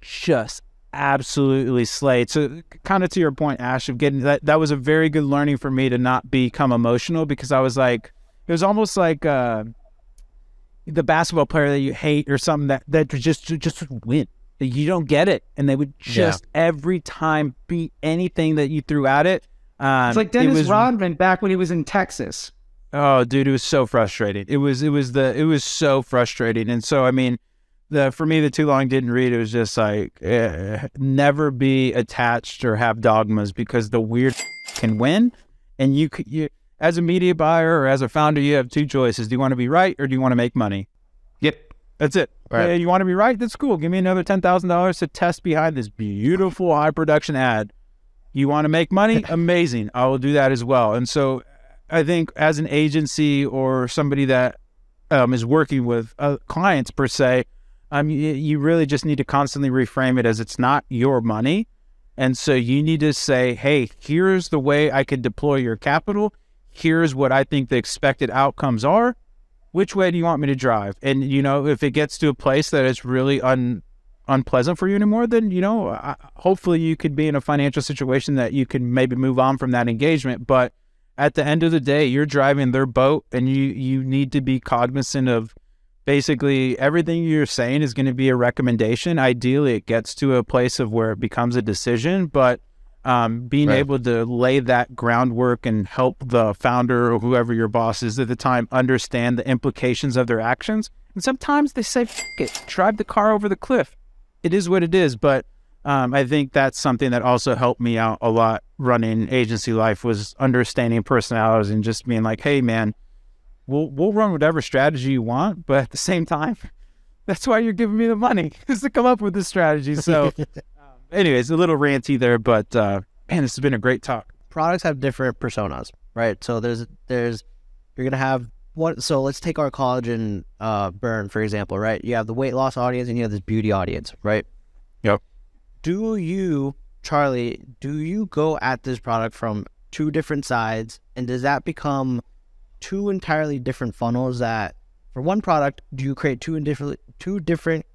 just absolutely slayed. So kind of to your point, Ash, of getting that was a very good learning for me to not become emotional, because I was like, it was almost like the basketball player that you hate or something that just would win. You don't get it, and they would just every time beat anything that you threw at it. It's like Dennis Rodman back when he was in Texas. Oh, dude, it was so frustrating. It was so frustrating. And so, I mean, for me, the too long didn't read. It was just like, never be attached or have dogmas, because the weird can win. And you as a media buyer or as a founder, you have two choices. Do you want to be right or do you want to make money? Yep. That's it. Right. You want to be right? That's cool. Give me another $10,000 to test behind this beautiful high production ad. You want to make money? Amazing. I will do that as well. And so I think as an agency or somebody that is working with clients per se, you really just need to constantly reframe it as it's not your money. And so you need to say, hey, here's the way I could deploy your capital. Here's what I think the expected outcomes are. Which way do you want me to drive? And, if it gets to a place that it's really unpleasant for you anymore, then, hopefully you could be in a financial situation that you can maybe move on from that engagement. But at the end of the day, you're driving their boat, and you need to be cognizant of basically everything you're saying is going to be a recommendation. Ideally, it gets to a place of where it becomes a decision, but being able to lay that groundwork and help the founder or whoever your boss is at the time understand the implications of their actions. And sometimes they say, F it, drive the car over the cliff. It is what it is. But I think that's something that also helped me out a lot running agency life, was understanding personalities and just being like, hey, man, we'll run whatever strategy you want. But at the same time, that's why you're giving me the money, is to come up with this strategy. So anyways, a little ranty there, but man, this has been a great talk. Products have different personas, right? So you're going to have so let's take our collagen burn, for example, right? You have the weight loss audience and you have this beauty audience, right? Yep. Charley, do you go at this product from two different sides, and does that become two entirely different funnels that for one product, do you create two different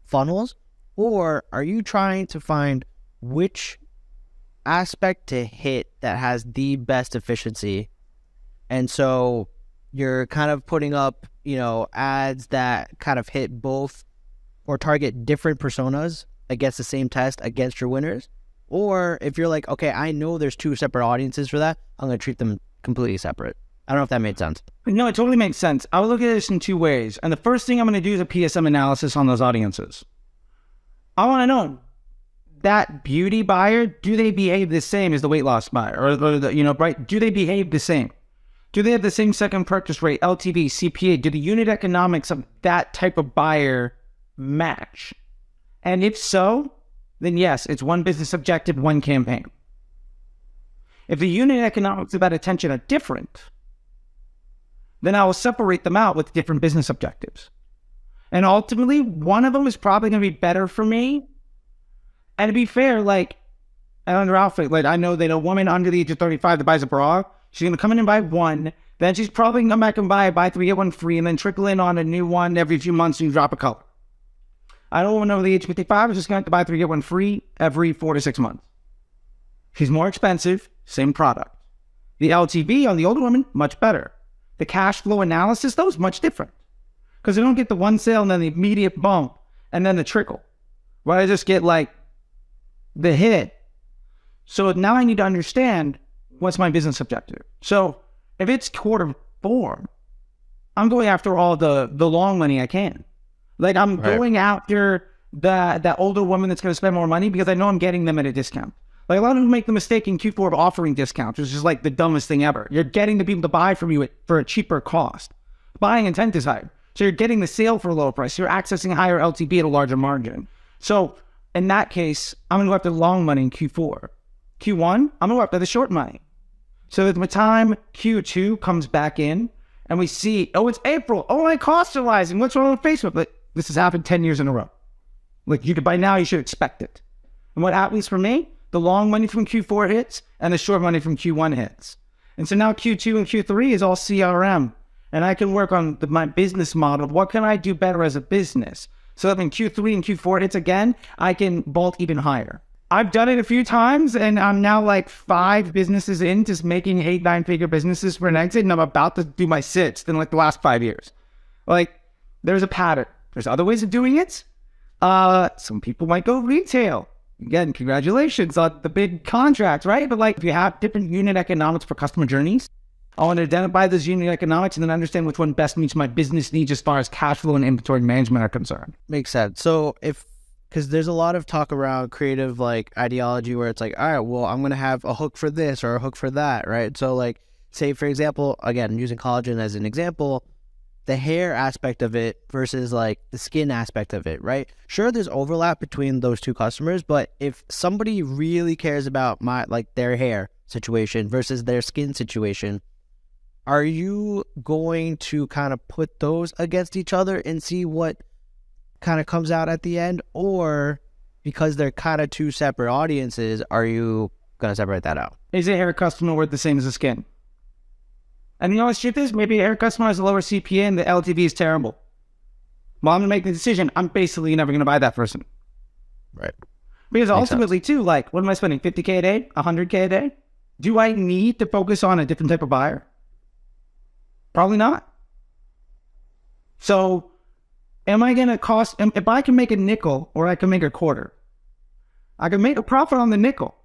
funnels? Or are you trying to find which aspect to hit that has the best efficiency? And so you're kind of putting up, ads that kind of hit both or target different personas against the same test against your winners. Or if you're like, okay, I know there's two separate audiences for that, I'm going to treat them completely separate. I don't know if that made sense. No, it totally makes sense. I would look at this in two ways. And the first thing I'm going to do is a PSM analysis on those audiences. I want to know, that beauty buyer, do they behave the same as the weight loss buyer? Or right? Do they behave the same? Do they have the same second purchase rate, LTV, CPA? Do the unit economics of that type of buyer match? And if so, then yes, it's one business objective, one campaign. If the unit economics of that attention are different, then I will separate them out with different business objectives. And ultimately, one of them is probably going to be better for me. And to be fair, under outfit, I know that a woman under the age of 35 that buys a bra, she's going to come in and buy one. Then she's probably going to come back and buy three, get one free, and then trickle in on a new one every few months and you drop a color. I know a woman over the age of 55 is just going to have to buy three, get one free every 4 to 6 months. She's more expensive, same product. The LTV on the older woman, much better. The cash flow analysis, though, is much different. Because they don't get the one sale and then the immediate bump and then the trickle. Why I just get the hit. So now I need to understand what's my business objective. So if it's Q4, I'm going after all the long money I can. I'm going after that older woman that's going to spend more money because I know I'm getting them at a discount. A lot of people make the mistake in Q4 of offering discounts, which is the dumbest thing ever. You're getting the people to buy from you for a cheaper cost. Buying intent is higher. So you're getting the sale for a lower price. You're accessing higher LTV at a larger margin. So in that case, I'm going to go after long money in Q4. Q1, I'm going to go after the short money. So at the time Q2 comes back in and we see, oh, it's April. Oh, my costs are rising. What's wrong with Facebook? But this has happened 10 years in a row. By now you should expect it. And what happens for me? The long money from Q4 hits and the short money from Q1 hits. And so now Q2 and Q3 is all CRM. And I can work on my business model. What can I do better as a business? So that when Q3 and Q4 hits again, I can vault even higher. I've done it a few times and I'm now 5 businesses in, just making 8-9-figure businesses for an exit. And I'm about to do my 6th in the last 5 years. There's a pattern. There's other ways of doing it. Some people might go retail. Again, congratulations on the big contract, right? But if you have different unit economics for customer journeys, I want to identify those unit economics and then understand which one best meets my business needs as far as cash flow and inventory management are concerned. Makes sense. So because there's a lot of talk around creative like ideology where it's like, all right, well, I'm going to have a hook for this or a hook for that, right? So like, say, for example, again, using collagen as an example, the hair aspect of it versus like the skin aspect of it, right? Sure, there's overlap between those two customers, but if somebody really cares about their hair situation versus their skin situation, are you going to kind of put those against each other and see what kind of comes out at the end? Or because they're kind of two separate audiences, are you going to separate that out? Is a hair customer worth the same as a skin? And the honest truth is, maybe a hair customer has a lower CPA and the LTV is terrible. Well, I'm going to make the decision. I'm basically never going to buy that person. Right. Because ultimately, too, like, what am I spending? $50K a day? $100K a day? Do I need to focus on a different type of buyer? Probably not. So, am I going to cost, if I can make a nickel or I can make a quarter, I can make a profit on the nickel,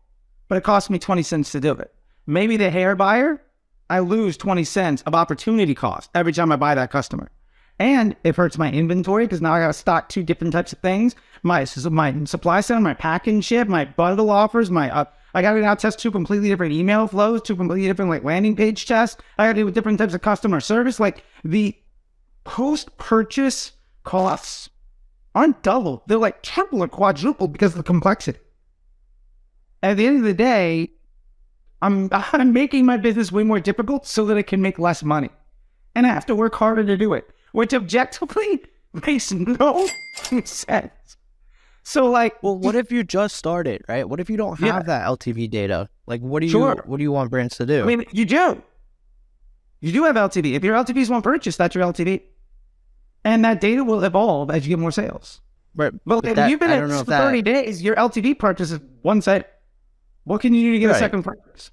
but it costs me 20 cents to do it. Maybe the hair buyer, I lose 20 cents of opportunity cost every time I buy that customer. And it hurts my inventory because now I got to stock two different types of things. My supply center, my pack and ship, my bundle offers, I got to now test two completely different email flows, two completely different like landing page tests. I got to do with different types of customer service. Like the post-purchase costs aren't double. They're like triple or quadruple because of the complexity. At the end of the day, I'm making my business way more difficult so that I can make less money. And I have to work harder to do it, which objectively makes no sense. So like, well, what if you just started, right? What if you don't have that LTV data? Like, what do you want brands to do? I mean, you do have LTV. If your LTV is one purchase, that's your LTV. And that data will evolve as you get more sales. Right. But if you've been at 30 days, your LTV purchase is one site. What can you do to get a second purchase?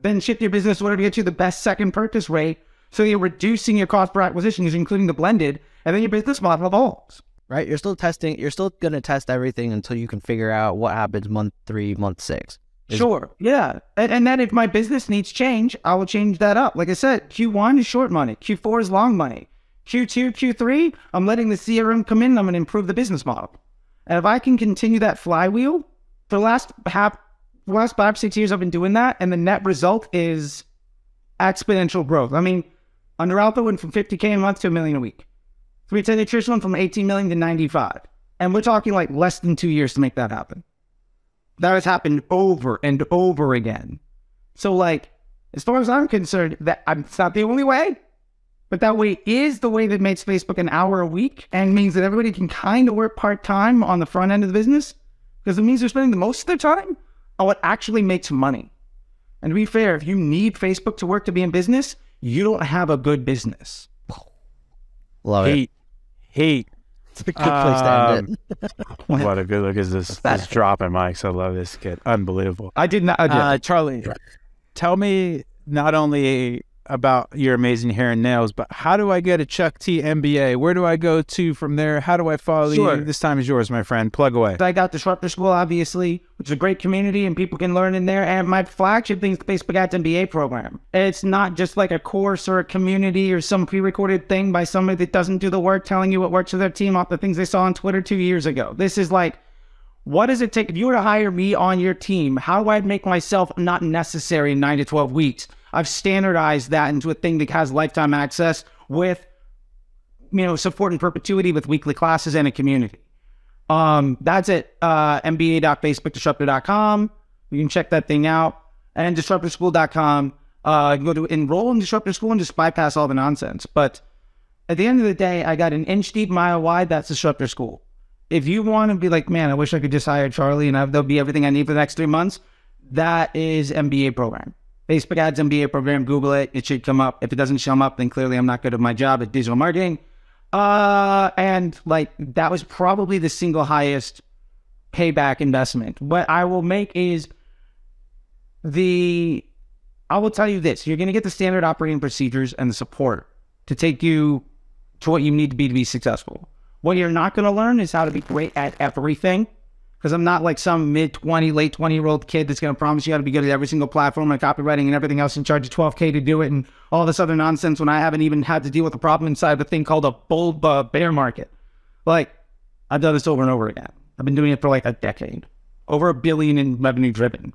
Then shift your business in order to get you the best second purchase rate so you're reducing your cost per acquisition, including the blended, and then your business model evolves. Right? You're still testing. You're still going to test everything until you can figure out what happens month 3, month 6. Sure. Yeah. And then if my business needs change, I will change that up. Like I said, Q1 is short money. Q4 is long money. Q2, Q3, I'm letting the CRM come in and I'm going to improve the business model. And if I can continue that flywheel, for the last 5-6 years I've been doing that, and the net result is exponential growth. I mean, Under Alpha went from $50K a month to $1 million a week. 310 Nutrition went from 18 million to 95. And we're talking like less than 2 years to make that happen. That has happened over and over again. So like, as far as I'm concerned, it's not the only way, but that way is the way that makes Facebook an hour a week and means that everybody can kind of work part-time on the front end of the business, because it means they're spending the most of their time on what actually makes money. And to be fair, if you need Facebook to work to be in business, you don't have a good business. Love it. Hate. It's a good place to end it. What a good look is this dropping mics. I love this kid. Unbelievable. I did not. Charlie, tell me not only about your amazing hair and nails, but how do I get a Chuck T MBA? Where do I go to from there? How do I follow you? This time is yours, my friend. Plug away. I got Disruptor School, obviously, which is a great community and people can learn in there. And my flagship thing is the Facebook Ads MBA program. It's not just like a course or a community or some pre-recorded thing by somebody that doesn't do the work telling you what works for their team off the things they saw on Twitter 2 years ago. This is like, what does it take? If you were to hire me on your team, how do I make myself not necessary in 9 to 12 weeks? I've standardized that into a thing that has lifetime access with, support in perpetuity with weekly classes and a community. That's it. mba.facebookdisruptor.com. You can check that thing out. And disruptorschool.com. You can go to enroll in Disruptor School and just bypass all the nonsense. But at the end of the day, I got an inch deep, mile wide. That's Disruptor School. If you want to be like, man, I wish I could just hire Charlie and there'll be everything I need for the next 3 months, that is MBA program. Facebook Ads MBA program, Google it. It should come up. If it doesn't show up, then clearly I'm not good at my job at digital marketing. And like, that was probably the single highest payback investment. What I will make is I will tell you this. You're going to get the standard operating procedures and the support to take you to what you need to be successful. What you're not going to learn is how to be great at everything, Because I'm not like some mid-20, late 20-year-old kid that's going to promise you how to be good at every single platform and copywriting and everything else and charge you $12K to do it and all this other nonsense when I haven't even had to deal with the problem inside the thing called a bull bear market. Like, I've done this over and over again. I've been doing it for like a decade. Over $1 billion in revenue driven.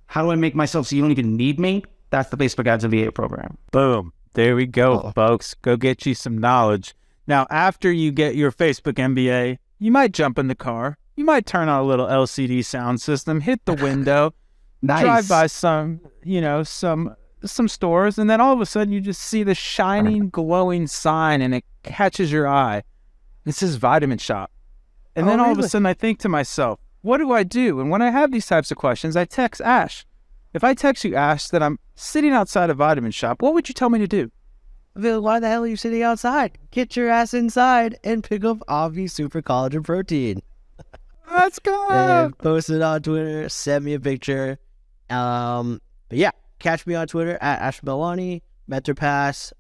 How do I make myself so you don't even need me? That's the Facebook Ads MBA program. Boom. There we go, folks. Go get you some knowledge. Now, after you get your Facebook MBA, you might jump in the car. You might turn on a little LCD sound system, hit the window, Nice. drive by some stores, and then all of a sudden you just see the shining, glowing sign, and it catches your eye. It says Vitamin Shop. And then all of a sudden I think to myself, what do I do? And when I have these types of questions, I text Ash. If I text you, Ash, that I'm sitting outside a Vitamin Shop, what would you tell me to do? Why the hell are you sitting outside? Get your ass inside and pick up Avi Super Collagen Protein. Let's go. And post it on Twitter. Send me a picture. But yeah, catch me on Twitter at @AshBelwani. Mentor Pass.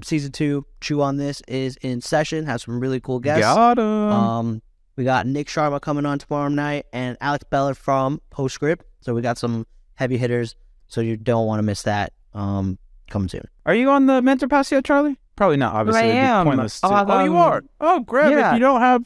Season 2, Chew on This, is in session. Has some really cool guests. Got him. We got Nick Sharma coming on tomorrow night and Alex Beller from Postscript. So we got some heavy hitters. So you don't want to miss that. Coming soon. Are you on the Mentor Pass yet, Charlie? Probably not, obviously. I It'd be am. pointless to... Oh, you are? Oh, great. Yeah. If you don't have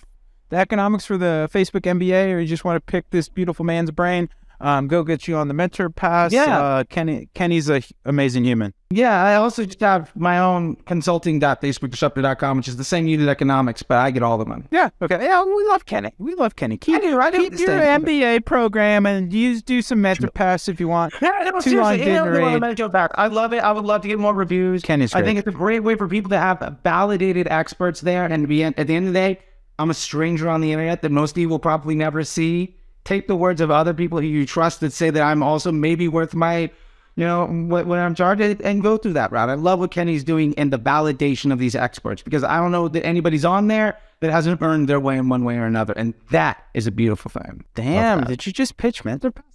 the economics for the Facebook MBA or you just want to pick this beautiful man's brain, go get you on the Mentor Pass. Yeah. Kenny's an amazing human. Yeah, I also just have my own consulting.facebookdisruptor.com, which is the same unit economics, but I get all the money. Yeah, okay. Yeah, we love Kenny. Keep your MBA program and do some Mentor Pass if you want. Yeah, no, seriously, I love it. I would love to get more reviews. Kenny's great. I think it's a great way for people to have validated experts there, and at the end of the day, I'm a stranger on the internet that most of you will probably never see. Take the words of other people who you trust that say that I'm also maybe worth my, what I'm charged, and go through that route. I love what Kenny's doing in the validation of these experts, because I don't know that anybody's on there that hasn't earned their way in one way or another, and that is a beautiful thing. Damn, did you just pitch Mentor Pass?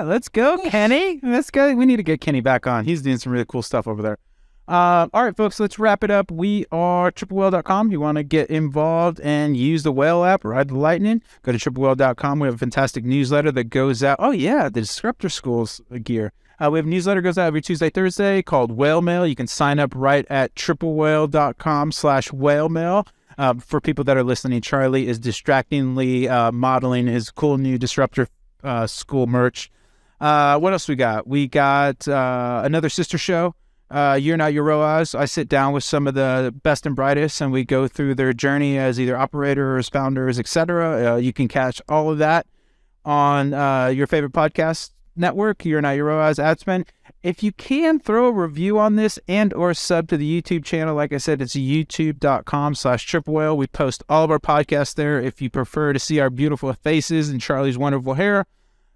Let's go, Kenny. Let's go. We need to get Kenny back on. He's doing some really cool stuff over there. All right, folks, let's wrap it up. We are triplewhale.com. You want to get involved and use the Whale app, ride the lightning, go to triplewhale.com. We have a fantastic newsletter that goes out. Oh, yeah, the Disruptor School's gear. We have a newsletter goes out every Tuesday, Thursday called Whale Mail. You can sign up right at triplewhale.com/whale mail. For people that are listening, Charlie is distractingly modeling his cool new Disruptor School merch. What else we got? We got another sister show. You're Not Your ROAS. I sit down with some of the best and brightest, and we go through their journey as either operators, founders, etc. You can catch all of that on your favorite podcast network, You're Not Your ROAS, Adspend. If you can, throw a review on this and or sub to the YouTube channel. Like I said, it's youtube.com/triplewhale. We post all of our podcasts there if you prefer to see our beautiful faces and Charlie's wonderful hair.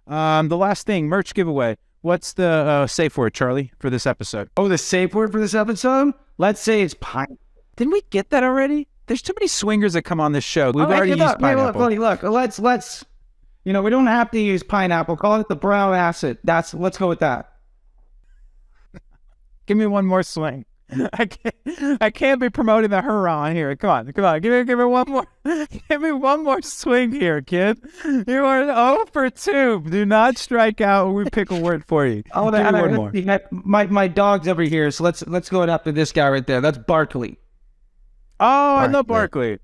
The last thing, merch giveaway. What's the safe word, Charlie, for this episode? Oh, the safe word for this episode? Let's say it's pine. Didn't we get that already? There's too many swingers that come on this show. We've already used pineapple. Look, let's, we don't have to use pineapple. Call it the brown acid. Let's go with that. Give me one more swing. I can't be promoting the hurrah here. Come on. Give me one more. Give me one more swing here, kid. You are 0 for 2. Do not strike out when we pick a word for you. Oh, give me one more. My dog's over here, so let's go after this guy right there. That's Barkley. Oh, I love Barkley.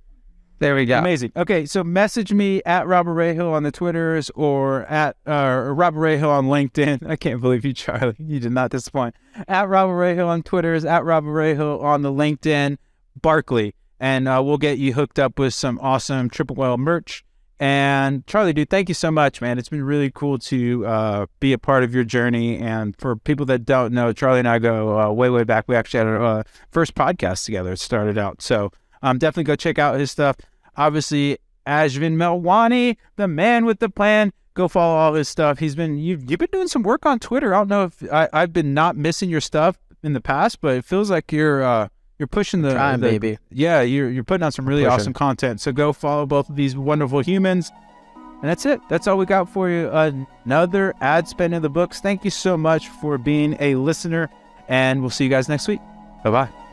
There we go. Amazing. Okay, so message me at Robert Rahill on the Twitters or at Robert Rahill on LinkedIn. I can't believe you, Charlie. You did not disappoint. At Robert Rahill on Twitters, at Robert Rahill on the LinkedIn, Barkley. And we'll get you hooked up with some awesome Triple Whale merch. And Charlie, dude, thank you so much, man. It's been really cool to be a part of your journey. And for people that don't know, Charlie and I go way, way back. We actually had our first podcast together. It started out. So definitely go check out his stuff. Obviously, Ashvin Melwani, the man with the plan. Go follow all his stuff. You've been doing some work on Twitter. I don't know if I've been not missing your stuff in the past, but it feels like you're pushing the baby. Yeah, you're putting out some really awesome content. So go follow both of these wonderful humans. And that's it. That's all we got for you. Another ad spend in the books. Thank you so much for being a listener, and we'll see you guys next week. Bye-bye.